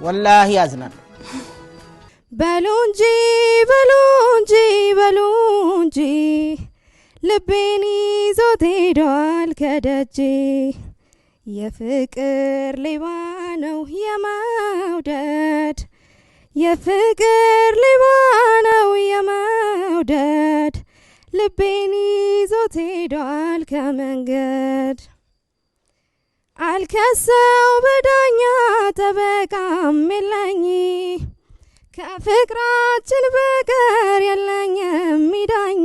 والله ያዝናል በሉንጂ ልቤን ይዞት ሄዷል ከደጄ የፍቅር ሌባ ነው የመውደድ የፍቅር ሌባ ነው የመውደድ ልቤን ይዞት ሄዷል ከመንገድ አልከሰው በዳኛ ጠበቃም የለኝ ከፍቅራችን በቀር የለኝም ሚዳኝ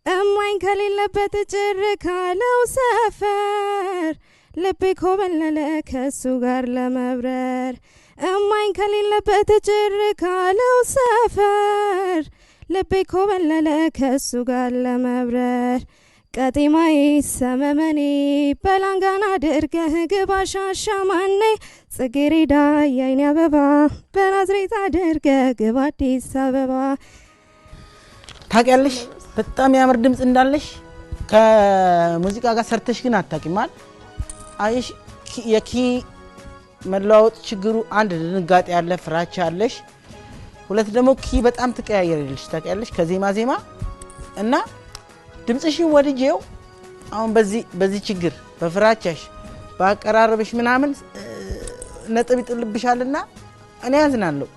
እማኝ ከሌለበት ጭር ካለው ሰፈር ልቤ ኮበለለ ከሱ ጋር ለመብረር እማኝ ከሌለበት ጭር ካለው ሰፈር ልቤ ኮበለለ ከሱ ጋር ለመብረር ቀጢማዬ ሰመመኔ በላንጋና አድርገህ ግባ ሻሸመኔ ጽጌረዳ የዓይኔ አበባ በናዝሬት አድርገህ ግባ አዲስ አበባ ታውቂያለሽ በጣም ያምር ድምጽ እንዳለሽ ከሙዚቃ ጋር ሰርተሽ ግን አታውቂማል አይሽ የኪ መለዋወጥ ችግሩ አንድ ድንጋጤ ያለ ፍራቻ አለሽ ሁለት ደግሞ ኪ በጣም ተቀያየረልሽ ታውቂያለሽ ከዜማ ዜማ እና ድምጽሽን ወድጄው አሁን በዚህ ችግር በፍራቻሽ ባቀራረብሽ ምናምን ነጥብ ይጥልብሻልና እኔ ያዝናለሁ